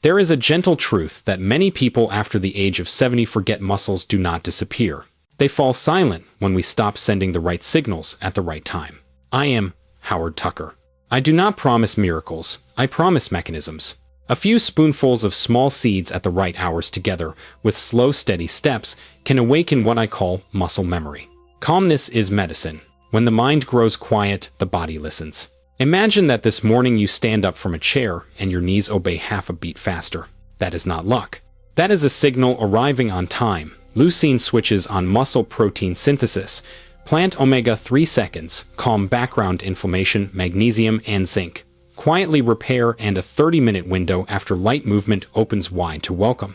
There is a gentle truth that many people after the age of 70 forget muscles do not disappear. They fall silent when we stop sending the right signals at the right time. I am Howard Tucker. I do not promise miracles, I promise mechanisms. A few spoonfuls of small seeds at the right hours together with slow, steady steps can awaken what I call muscle memory. Calmness is medicine. When the mind grows quiet, the body listens. Imagine that this morning you stand up from a chair and your knees obey half a beat faster. That is not luck. That is a signal arriving on time. Leucine switches on muscle protein synthesis, plant omega-3 seconds, calm background inflammation, magnesium and zinc. Quietly repair and a 30-minute window after light movement opens wide to welcome.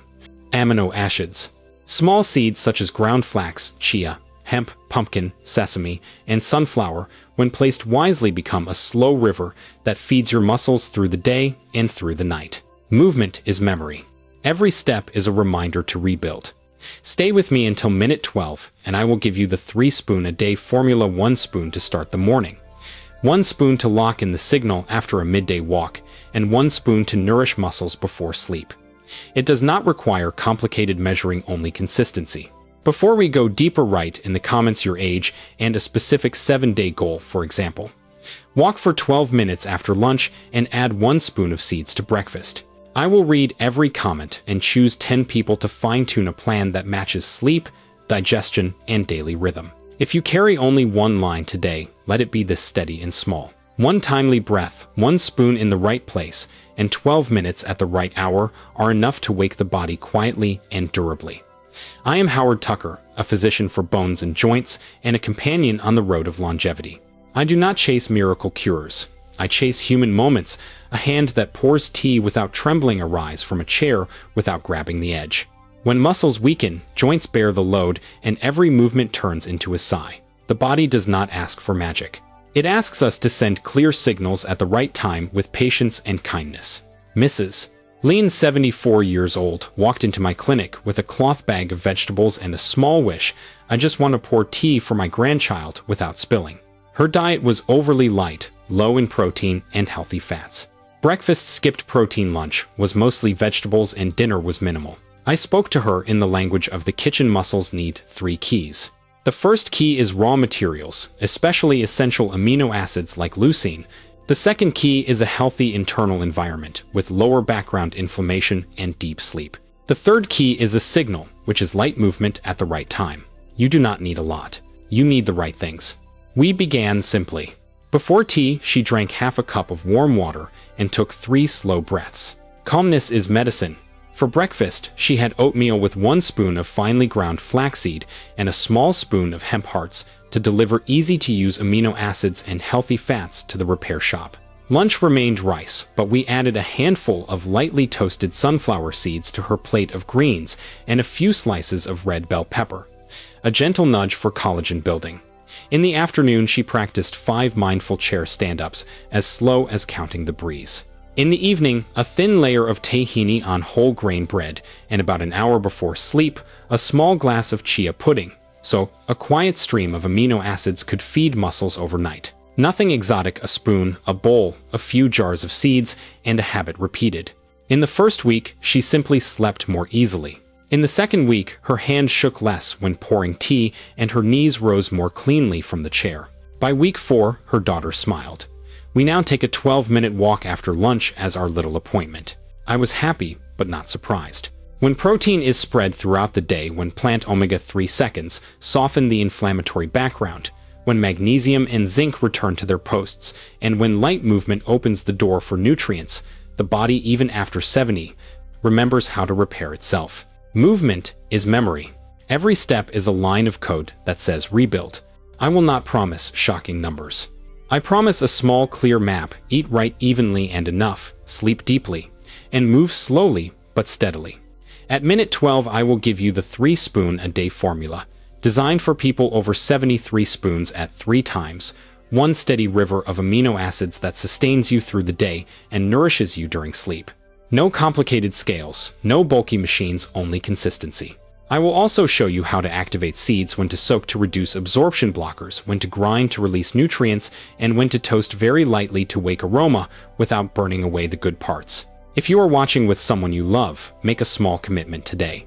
Amino acids. Small seeds such as ground flax, chia, hemp, pumpkin, sesame, and sunflower, when placed wisely, become a slow river that feeds your muscles through the day and through the night. Movement is memory. Every step is a reminder to rebuild. Stay with me until minute 12, and I will give you the 3-spoon-a-day formula: 1 spoon to start the morning, 1 spoon to lock in the signal after a midday walk, and 1 spoon to nourish muscles before sleep. It does not require complicated measuring, only consistency. Before we go deeper, write in the comments your age and a specific 7-day goal, for example. Walk for 12 minutes after lunch and add 1 spoon of seeds to breakfast. I will read every comment and choose 10 people to fine-tune a plan that matches sleep, digestion, and daily rhythm. If you carry only 1 line today, let it be this: steady and small. 1 timely breath, 1 spoon in the right place, and 12 minutes at the right hour are enough to wake the body quietly and durably. I am Howard Tucker, a physician for bones and joints and a companion on the road of longevity. I do not chase miracle cures. I chase human moments, a hand that pours tea without trembling, a rise from a chair without grabbing the edge. When muscles weaken, joints bear the load, and every movement turns into a sigh. The body does not ask for magic. It asks us to send clear signals at the right time with patience and kindness. Mrs. Lien, 74 years old, walked into my clinic with a cloth bag of vegetables and a small wish: I just want to pour tea for my grandchild without spilling. Her diet was overly light, low in protein and healthy fats. Breakfast skipped protein, lunch was mostly vegetables, and dinner was minimal. I spoke to her in the language of the kitchen. Muscles need 3 keys. The first key is raw materials, especially essential amino acids like leucine. The second key is a healthy internal environment with lower background inflammation and deep sleep. The third key is a signal, which is light movement at the right time. You do not need a lot. You need the right things. We began simply. Before tea, she drank half a cup of warm water and took 3 slow breaths. Calmness is medicine. For breakfast, she had oatmeal with 1 spoon of finely ground flaxseed and a small spoon of hemp hearts to deliver easy-to-use amino acids and healthy fats to the repair shop. Lunch remained rice, but we added a handful of lightly toasted sunflower seeds to her plate of greens and a few slices of red bell pepper. A gentle nudge for collagen building. In the afternoon, she practiced 5 mindful chair stand-ups, as slow as counting the breeze. In the evening, a thin layer of tahini on whole grain bread, and about an hour before sleep, a small glass of chia pudding. So, a quiet stream of amino acids could feed muscles overnight. Nothing exotic: a spoon, a bowl, a few jars of seeds, and a habit repeated. In the first week, she simply slept more easily. In the second week, her hands shook less when pouring tea, and her knees rose more cleanly from the chair. By week 4, her daughter smiled. We now take a 12-minute walk after lunch as our little appointment. I was happy, but not surprised. When protein is spread throughout the day, when plant omega-3 seconds soften the inflammatory background, when magnesium and zinc return to their posts, and when light movement opens the door for nutrients, the body, even after 70, remembers how to repair itself. Movement is memory. Every step is a line of code that says rebuild. I will not promise shocking numbers. I promise a small, clear map: eat right, evenly and enough, sleep deeply, and move slowly but steadily. At minute 12, I will give you the 3-spoon-a-day formula, designed for people over 73 spoons at 3 times, 1 steady river of amino acids that sustains you through the day and nourishes you during sleep. No complicated scales, no bulky machines, only consistency. I will also show you how to activate seeds, when to soak to reduce absorption blockers, when to grind to release nutrients, and when to toast very lightly to wake aroma without burning away the good parts. If you are watching with someone you love, make a small commitment today.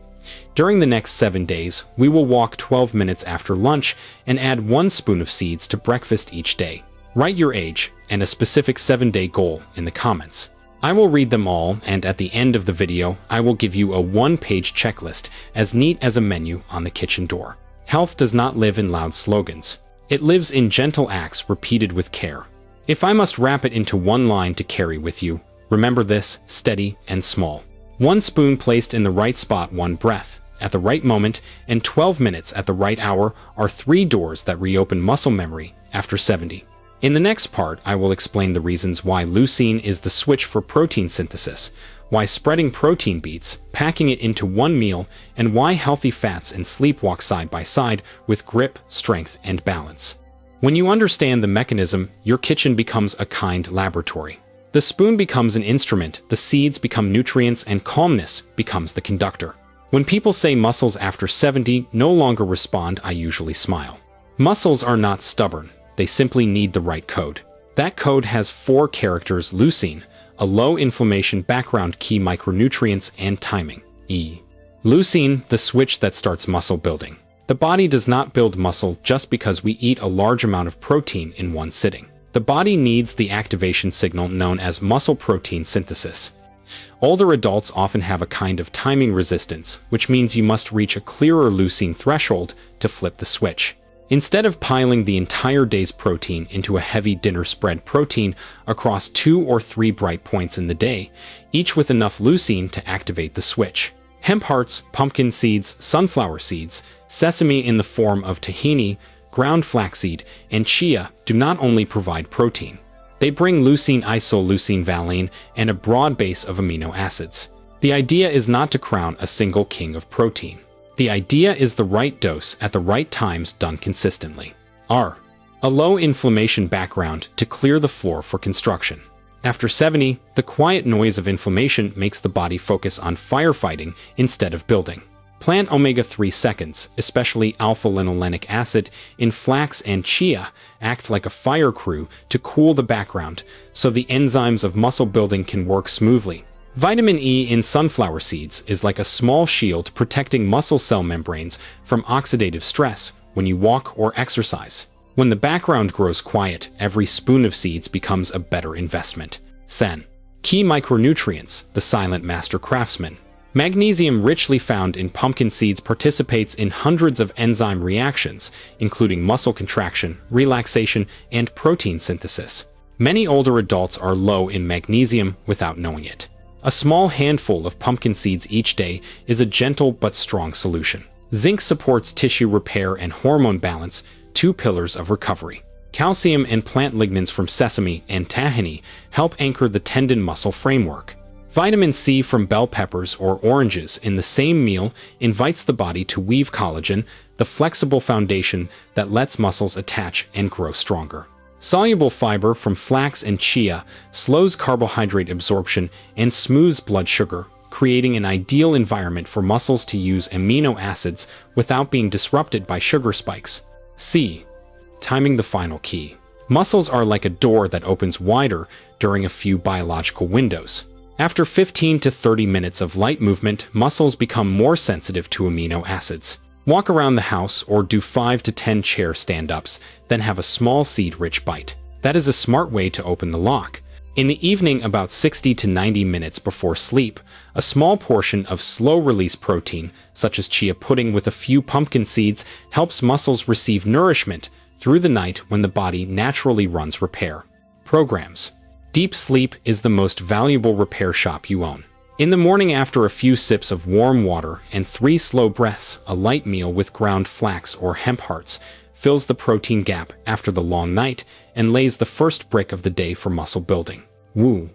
During the next 7 days, we will walk 12 minutes after lunch and add 1 spoon of seeds to breakfast each day. Write your age and a specific 7-day goal in the comments. I will read them all, and at the end of the video, I will give you a 1-page checklist as neat as a menu on the kitchen door. Health does not live in loud slogans. It lives in gentle acts repeated with care. If I must wrap it into one line to carry with you, remember this: steady and small. 1 spoon placed in the right spot, 1 breath at the right moment, and 12 minutes at the right hour are 3 doors that reopen muscle memory after 70. In the next part, I will explain the reasons why leucine is the switch for protein synthesis, why spreading protein beats, packing it into one meal, and why healthy fats and sleep walk side by side with grip, strength, and balance. When you understand the mechanism, your kitchen becomes a kind laboratory. The spoon becomes an instrument, the seeds become nutrients, and calmness becomes the conductor. When people say muscles after 70 no longer respond, I usually smile. Muscles are not stubborn. They simply need the right code. That code has 4 characters: leucine, a low-inflammation background, key micronutrients, and timing. E. Leucine, the switch that starts muscle building. The body does not build muscle just because we eat a large amount of protein in one sitting. The body needs the activation signal known as muscle protein synthesis. Older adults often have a kind of timing resistance, which means you must reach a clearer leucine threshold to flip the switch. Instead of piling the entire day's protein into a heavy dinner, spread protein across 2 or 3 bright points in the day, each with enough leucine to activate the switch. Hemp hearts, pumpkin seeds, sunflower seeds, sesame in the form of tahini, ground flaxseed, and chia do not only provide protein. They bring leucine, isoleucine, valine, and a broad base of amino acids. The idea is not to crown a single king of protein. The idea is the right dose at the right times, done consistently. R. A low inflammation background to clear the floor for construction. After 70, the quiet noise of inflammation makes the body focus on firefighting instead of building. Plant omega-3 seconds, especially alpha-linolenic acid, in flax and chia, act like a fire crew to cool the background so the enzymes of muscle building can work smoothly. Vitamin E in sunflower seeds is like a small shield protecting muscle cell membranes from oxidative stress when you walk or exercise. When the background grows quiet, every spoon of seeds becomes a better investment. Sen. Key micronutrients, the silent master craftsman. Magnesium, richly found in pumpkin seeds, participates in hundreds of enzyme reactions, including muscle contraction, relaxation, and protein synthesis. Many older adults are low in magnesium without knowing it. A small handful of pumpkin seeds each day is a gentle but strong solution. Zinc supports tissue repair and hormone balance, 2 pillars of recovery. Calcium and plant lignans from sesame and tahini help anchor the tendon muscle framework. Vitamin C from bell peppers or oranges in the same meal invites the body to weave collagen, the flexible foundation that lets muscles attach and grow stronger. Soluble fiber from flax and chia slows carbohydrate absorption and smooths blood sugar, creating an ideal environment for muscles to use amino acids without being disrupted by sugar spikes. C. Timing, the final key. Muscles are like a door that opens wider during a few biological windows. After 15 to 30 minutes of light movement, muscles become more sensitive to amino acids. Walk around the house or do 5 to 10 chair stand-ups, then have a small seed-rich bite. That is a smart way to open the lock. In the evening, about 60 to 90 minutes before sleep, a small portion of slow-release protein, such as chia pudding with a few pumpkin seeds, helps muscles receive nourishment through the night when the body naturally runs repair programs. Deep sleep is the most valuable repair shop you own. In the morning, after a few sips of warm water and 3 slow breaths, a light meal with ground flax or hemp hearts fills the protein gap after the long night and lays the first brick of the day for muscle building. Woo.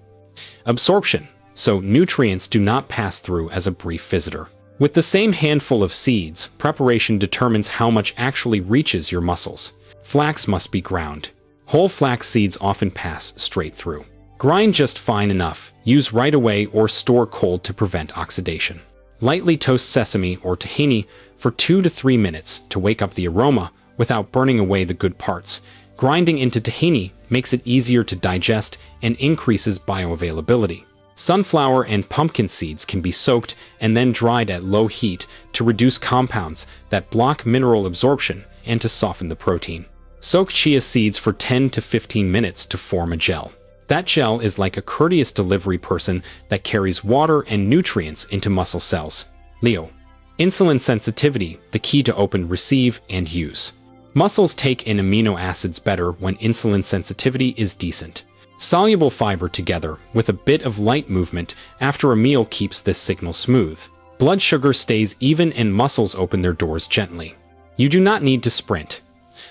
Absorption, so nutrients do not pass through as a brief visitor. With the same handful of seeds, preparation determines how much actually reaches your muscles. Flax must be ground. Whole flax seeds often pass straight through. Grind just fine enough, use right away or store cold to prevent oxidation. Lightly toast sesame or tahini for 2 to 3 minutes to wake up the aroma without burning away the good parts. Grinding into tahini makes it easier to digest and increases bioavailability. Sunflower and pumpkin seeds can be soaked and then dried at low heat to reduce compounds that block mineral absorption and to soften the protein. Soak chia seeds for 10 to 15 minutes to form a gel. That gel is like a courteous delivery person that carries water and nutrients into muscle cells. Leo. Insulin sensitivity, the key to open, receive, and use. Muscles take in amino acids better when insulin sensitivity is decent. Soluble fiber together with a bit of light movement after a meal keeps this signal smooth. Blood sugar stays even and muscles open their doors gently. You do not need to sprint.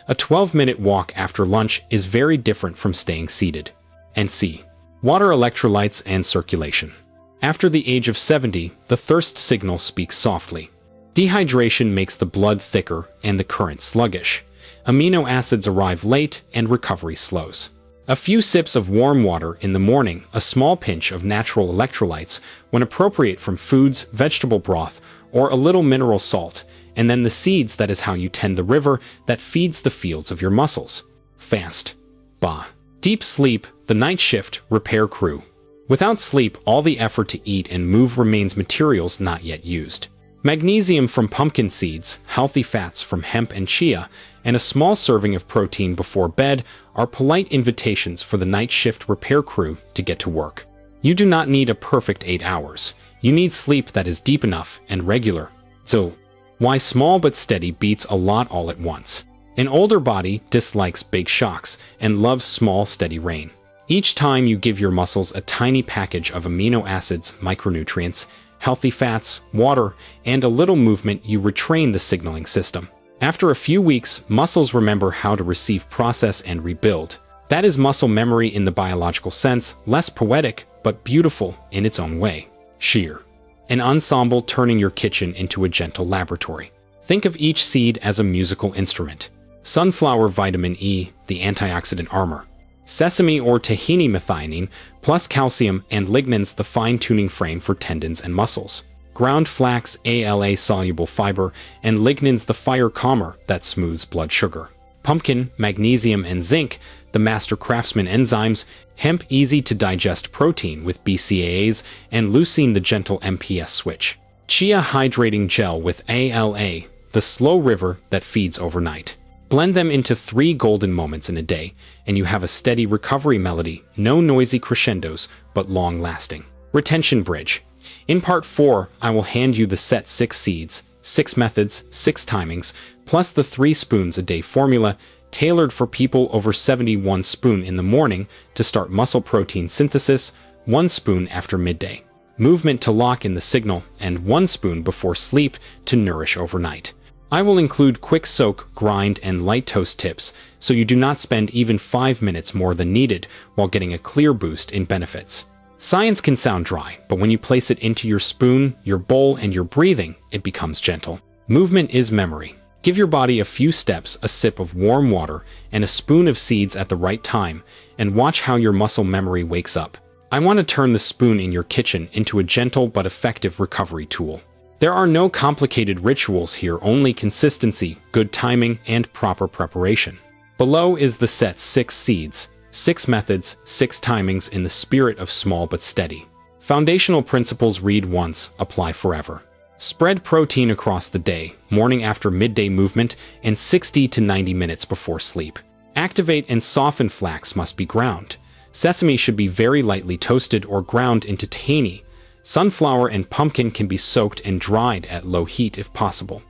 A 12-minute walk after lunch is very different from staying seated. And C. Water, electrolytes, and circulation. After the age of 70, the thirst signal speaks softly. Dehydration makes the blood thicker and the current sluggish. Amino acids arrive late and recovery slows. A few sips of warm water in the morning, a small pinch of natural electrolytes when appropriate from foods, vegetable broth, or a little mineral salt, and then the seeds. That is how you tend the river that feeds the fields of your muscles. Fast. Ba. Deep sleep, the night shift, repair crew. Without sleep, all the effort to eat and move remains materials not yet used. Magnesium from pumpkin seeds, healthy fats from hemp and chia, and a small serving of protein before bed are polite invitations for the night shift repair crew to get to work. You do not need a perfect 8 hours. You need sleep that is deep enough and regular. So, why small but steady beats a lot all at once? An older body dislikes big shocks and loves small, steady rain. Each time you give your muscles a tiny package of amino acids, micronutrients, healthy fats, water, and a little movement, you retrain the signaling system. After a few weeks, muscles remember how to receive, process, and rebuild. That is muscle memory in the biological sense, less poetic, but beautiful in its own way. Shear. An ensemble turning your kitchen into a gentle laboratory. Think of each seed as a musical instrument. Sunflower vitamin E, the antioxidant armor. Sesame or tahini methionine, plus calcium and lignans, the fine-tuning frame for tendons and muscles. Ground flax, ALA-soluble fiber, and lignans, the fire calmer that smooths blood sugar. Pumpkin, magnesium, and zinc, the master craftsman enzymes. Hemp, easy-to-digest protein with BCAAs, and leucine, the gentle MPS switch. Chia, hydrating gel with ALA, the slow river that feeds overnight. Blend them into 3 golden moments in a day, and you have a steady recovery melody, no noisy crescendos, but long-lasting. Retention bridge. In part 4, I will hand you the set 6 seeds, 6 methods, 6 timings, plus the 3 spoons a day formula, tailored for people over 70. 1 spoon in the morning to start muscle protein synthesis, 1 spoon after midday. Movement to lock in the signal, and 1 spoon before sleep to nourish overnight. I will include quick soak, grind, and light toast tips, so you do not spend even 5 minutes more than needed while getting a clear boost in benefits. Science can sound dry, but when you place it into your spoon, your bowl, and your breathing, it becomes gentle. Movement is memory. Give your body a few steps, a sip of warm water, and a spoon of seeds at the right time, and watch how your muscle memory wakes up. I want to turn the spoon in your kitchen into a gentle but effective recovery tool. There are no complicated rituals here, only consistency, good timing, and proper preparation. Below is the set 6 seeds, 6 methods, 6 timings in the spirit of small but steady. Foundational principles: read once, apply forever. Spread protein across the day, morning after midday movement, and 60 to 90 minutes before sleep. Activate and soften. Flax must be ground. Sesame should be very lightly toasted or ground into tahini. Sunflower and pumpkin can be soaked and dried at low heat if possible.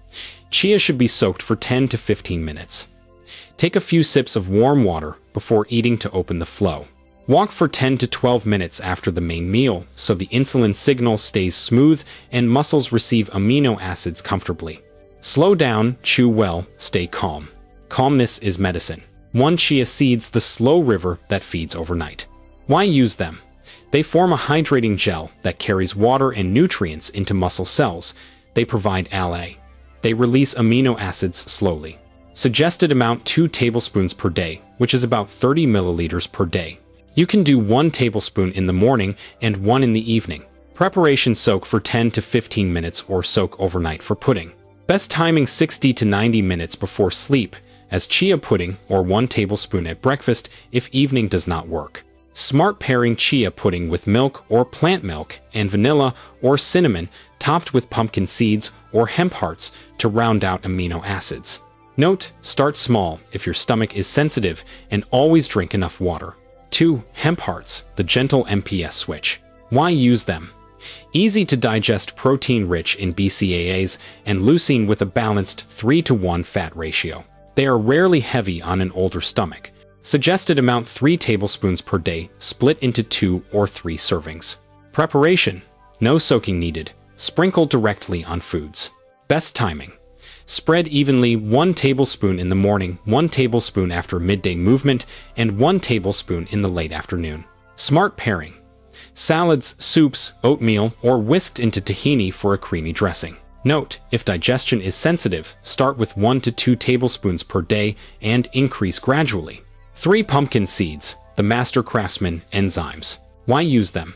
Chia should be soaked for 10 to 15 minutes. Take a few sips of warm water before eating to open the flow. Walk for 10 to 12 minutes after the main meal so the insulin signal stays smooth and muscles receive amino acids comfortably. Slow down, chew well, stay calm. Calmness is medicine. 1 chia seeds, the slow river that feeds overnight. Why use them? They form a hydrating gel that carries water and nutrients into muscle cells. They provide ALA. They release amino acids slowly. Suggested amount: 2 tablespoons per day, which is about 30 milliliters per day. You can do 1 tablespoon in the morning and 1 in the evening. Preparation: soak for 10 to 15 minutes or soak overnight for pudding. Best timing: 60 to 90 minutes before sleep, as chia pudding, or 1 tablespoon at breakfast if evening does not work. Smart pairing chia pudding with milk or plant milk and vanilla or cinnamon topped with pumpkin seeds or hemp hearts to round out amino acids. Note, start small if your stomach is sensitive and always drink enough water. 2. Hemp hearts, the gentle MPS switch. Why use them? Easy to digest, protein rich in BCAAs and leucine with a balanced 3:1 fat ratio. They are rarely heavy on an older stomach. Suggested amount 3 tablespoons per day, split into 2 or 3 servings. Preparation: no soaking needed. Sprinkle directly on foods. Best timing: spread evenly, 1 tablespoon in the morning, 1 tablespoon after midday movement, and 1 tablespoon in the late afternoon. Smart pairing: salads, soups, oatmeal, or whisked into tahini for a creamy dressing. Note, if digestion is sensitive, start with 1 to 2 tablespoons per day and increase gradually. 3. Pumpkin seeds, the master craftsmen enzymes. Why use them?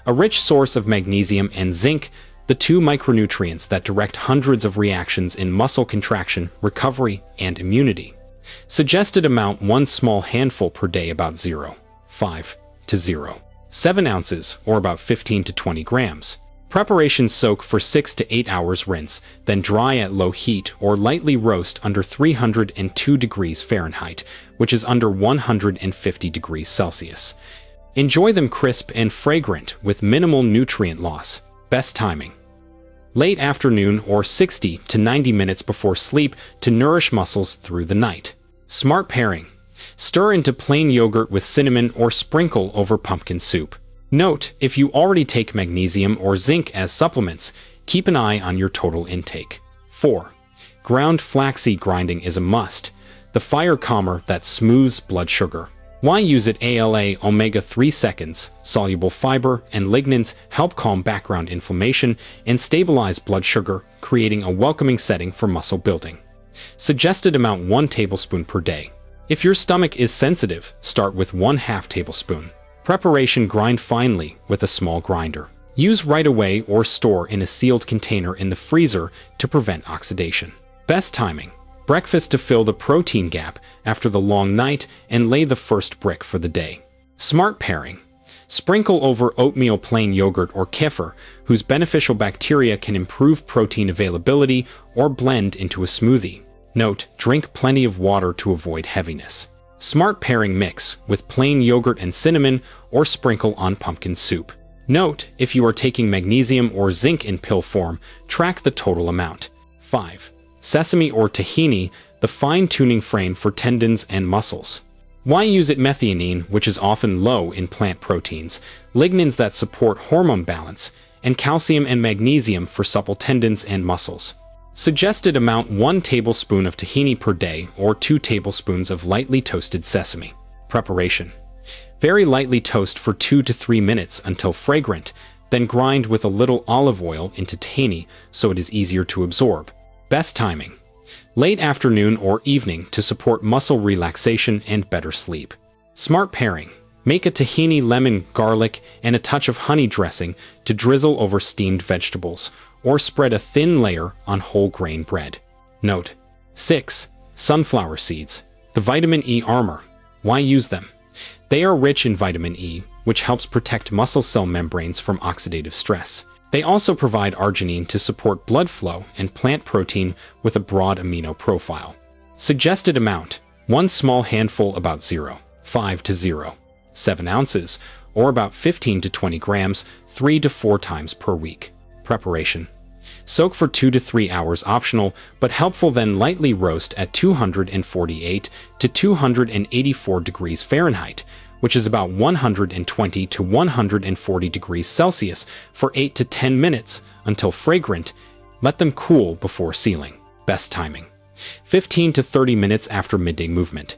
A rich source of magnesium and zinc, the 2 micronutrients that direct hundreds of reactions in muscle contraction, recovery, and immunity. Suggested amount 1 small handful per day, about 0.5 to 0.7 ounces, or about 15 to 20 grams. Preparation: soak for 6 to 8 hours, rinse, then dry at low heat or lightly roast under 302 degrees Fahrenheit, which is under 150 degrees Celsius. Enjoy them crisp and fragrant with minimal nutrient loss. Best timing: late afternoon or 60 to 90 minutes before sleep to nourish muscles through the night. Smart pairing: stir into plain yogurt with cinnamon or sprinkle over pumpkin soup. Note, if you already take magnesium or zinc as supplements, keep an eye on your total intake. 4. Ground flaxseed grinding is a must, the fire calmer that smooths blood sugar. Why use it? ALA omega-3 seconds, soluble fiber, and lignans help calm background inflammation and stabilize blood sugar, creating a welcoming setting for muscle building. Suggested amount 1 tablespoon per day. If your stomach is sensitive, start with 1/2 tablespoon. Preparation: grind finely with a small grinder. Use right away or store in a sealed container in the freezer to prevent oxidation. Best timing: breakfast to fill the protein gap after the long night and lay the first brick for the day. Smart pairing: sprinkle over oatmeal, plain yogurt, or kefir, whose beneficial bacteria can improve protein availability, or blend into a smoothie. Note, drink plenty of water to avoid heaviness. Smart pairing: mix with plain yogurt and cinnamon, or sprinkle on pumpkin soup. Note, if you are taking magnesium or zinc in pill form, track the total amount. 5. Sesame or tahini, the fine-tuning frame for tendons and muscles. Why use it? Methionine, which is often low in plant proteins, lignans that support hormone balance, and calcium and magnesium for supple tendons and muscles. Suggested amount 1 tablespoon of tahini per day or 2 tablespoons of lightly toasted sesame. Preparation: very lightly toast for 2 to 3 minutes until fragrant, then grind with a little olive oil into tahini so it is easier to absorb. Best timing: late afternoon or evening to support muscle relaxation and better sleep. Smart pairing: make a tahini, lemon, garlic, and a touch of honey dressing to drizzle over steamed vegetables, or spread a thin layer on whole grain bread. Note: 6. Sunflower seeds, the vitamin E armor. Why use them? They are rich in vitamin E, which helps protect muscle cell membranes from oxidative stress. They also provide arginine to support blood flow and plant protein with a broad amino profile. Suggested amount: 1 small handful, about 0.5 to 0.7 ounces, or about 15 to 20 grams, 3 to 4 times per week. Preparation: soak for 2 to 3 hours, optional, but helpful, then lightly roast at 248 to 284 degrees Fahrenheit, which is about 120 to 140 degrees Celsius, for 8 to 10 minutes until fragrant. Let them cool before sealing. Best timing: 15 to 30 minutes after midday movement.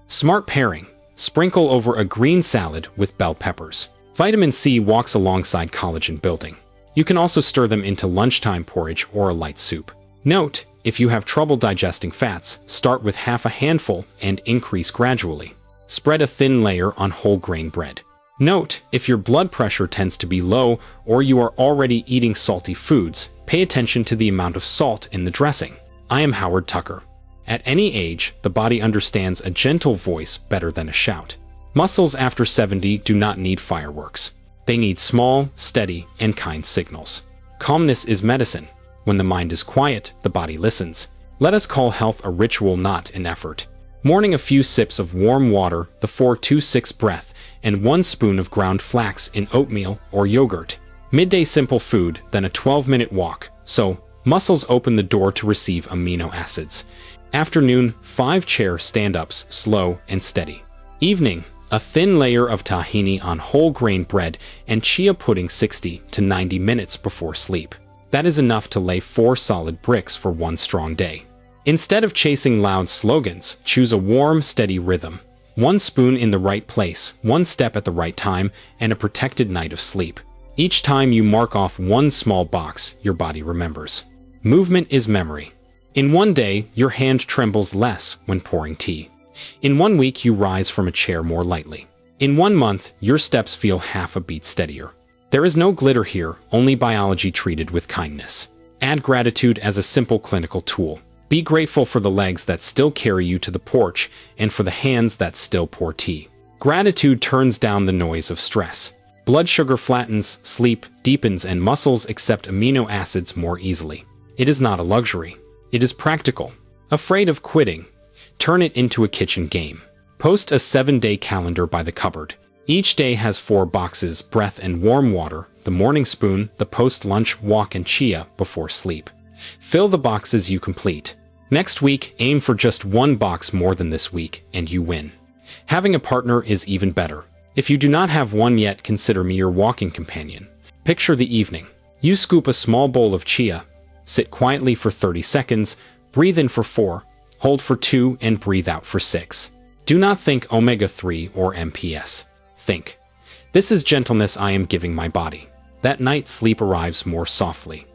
Smart pairing: sprinkle over a green salad with bell peppers. Vitamin C walks alongside collagen building. You can also stir them into lunchtime porridge or a light soup. Note, if you have trouble digesting fats, start with half a handful and increase gradually. Spread a thin layer on whole grain bread. Note, if your blood pressure tends to be low or you are already eating salty foods, pay attention to the amount of salt in the dressing. I am Howard Tucker. At any age, the body understands a gentle voice better than a shout. Muscles after 70 do not need fireworks. They need small, steady, and kind signals. Calmness is medicine. When the mind is quiet, the body listens. Let us call health a ritual, not an effort. Morning, a few sips of warm water, the 4-2-6 breath, and 1 spoon of ground flax in oatmeal or yogurt. Midday, simple food, then a 12-minute walk. So, muscles open the door to receive amino acids. Afternoon, 5 chair stand-ups, slow and steady. Evening, a thin layer of tahini on whole grain bread and chia pudding 60 to 90 minutes before sleep. That is enough to lay 4 solid bricks for 1 strong day. Instead of chasing loud slogans, choose a warm, steady rhythm. 1 spoon in the right place, 1 step at the right time, and a protected night of sleep. Each time you mark off 1 small box, your body remembers. Movement is memory. In 1 day, your hand trembles less when pouring tea. In 1 week, you rise from a chair more lightly. In 1 month, your steps feel half a beat steadier. There is no glitter here, only biology treated with kindness. Add gratitude as a simple clinical tool. Be grateful for the legs that still carry you to the porch and for the hands that still pour tea. Gratitude turns down the noise of stress. Blood sugar flattens, sleep deepens, and muscles accept amino acids more easily. It is not a luxury. It is practical. Afraid of quitting? Turn it into a kitchen game. Post a 7-day calendar by the cupboard. Each day has 4 boxes, breath and warm water, the morning spoon, the post-lunch walk, and chia before sleep. Fill the boxes you complete. Next week, aim for just 1 box more than this week, and you win. Having a partner is even better. If you do not have one yet, consider me your walking companion. Picture the evening. You scoop a small bowl of chia, sit quietly for 30 seconds, breathe in for 4, hold for 2, and breathe out for 6. Do not think omega-3 or MPS. Think, this is gentleness I am giving my body. That night, sleep arrives more softly.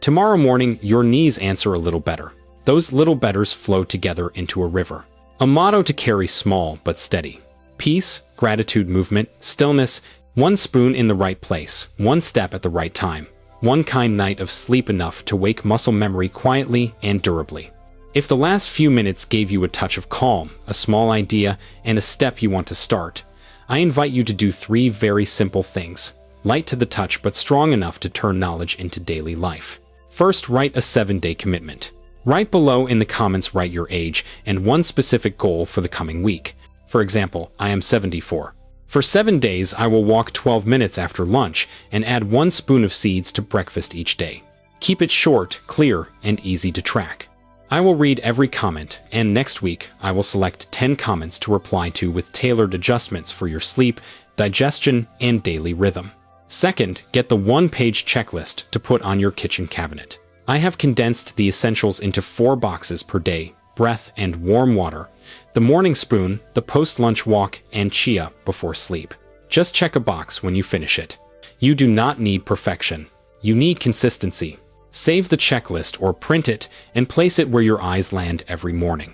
Tomorrow morning, your knees answer a little better. Those little betters flow together into a river. A motto to carry, small but steady. Peace, gratitude, movement, stillness, 1 spoon in the right place, 1 step at the right time, 1 kind night of sleep, enough to wake muscle memory quietly and durably. If the last few minutes gave you a touch of calm, a small idea, and a step you want to start, I invite you to do 3 very simple things, light to the touch but strong enough to turn knowledge into daily life. First, write a 7-day commitment. Write below in the comments, write your age and 1 specific goal for the coming week. For example, I am 74. For 7 days, I will walk 12 minutes after lunch and add 1 spoon of seeds to breakfast each day. Keep it short, clear, and easy to track. I will read every comment, and next week, I will select 10 comments to reply to with tailored adjustments for your sleep, digestion, and daily rhythm. Second, get the 1-page checklist to put on your kitchen cabinet. I have condensed the essentials into 4 boxes per day: breath and warm water, the morning spoon, the post-lunch walk, and chia before sleep. Just check a box when you finish it. You do not need perfection. You need consistency. Save the checklist or print it and place it where your eyes land every morning.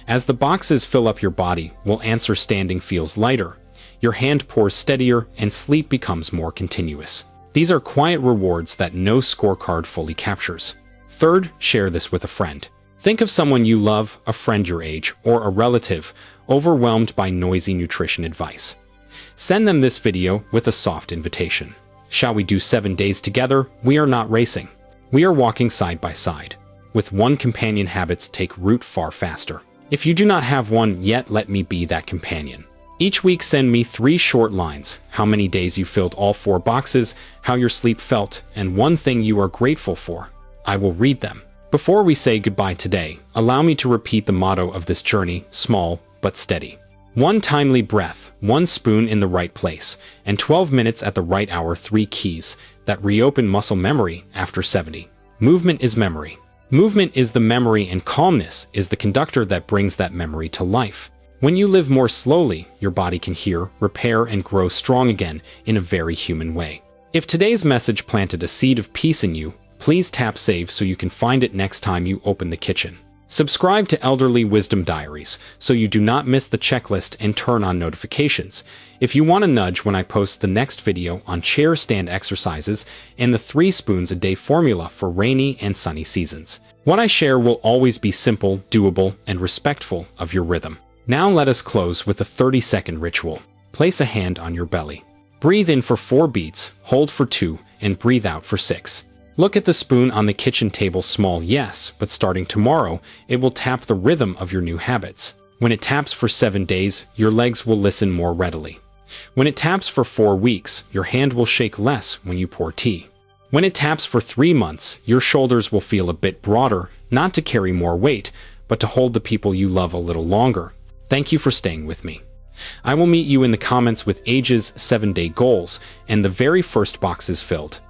As the boxes fill up, your body will answer. Standing feels lighter, your hand pours steadier, and sleep becomes more continuous. These are quiet rewards that no scorecard fully captures. Third, share this with a friend. Think of someone you love, a friend your age, or a relative overwhelmed by noisy nutrition advice. Send them this video with a soft invitation. Shall we do 7 days together? We are not racing. We are walking side by side. With 1 companion, habits take root far faster. If you do not have one yet, let me be that companion. Each week, send me 3 short lines: how many days you filled all 4 boxes, how your sleep felt, and 1 thing you are grateful for. I will read them. Before we say goodbye today, allow me to repeat the motto of this journey: small but steady. 1 timely breath, 1 spoon in the right place, and 12 minutes at the right hour. 3 keys that reopen muscle memory after 70. Movement is memory. Movement is the memory, and calmness is the conductor that brings that memory to life. When you live more slowly, your body can hear, repair, and grow strong again in a very human way. If today's message planted a seed of peace in you, please tap save so you can find it next time you open the kitchen. Subscribe to Elderly Wisdom Diaries so you do not miss the checklist, and turn on notifications if you want a nudge when I post the next video on chair stand exercises and the 3 spoons a day formula for rainy and sunny seasons. What I share will always be simple, doable, and respectful of your rhythm. Now let us close with a 30-second ritual. Place a hand on your belly. Breathe in for 4 beats, hold for 2, and breathe out for 6. Look at the spoon on the kitchen table. Small, yes, but starting tomorrow, it will tap the rhythm of your new habits. When it taps for 7 days, your legs will listen more readily. When it taps for 4 weeks, your hand will shake less when you pour tea. When it taps for 3 months, your shoulders will feel a bit broader, not to carry more weight, but to hold the people you love a little longer. Thank you for staying with me. I will meet you in the comments with Age's 7-day goals, and the very first box is filled.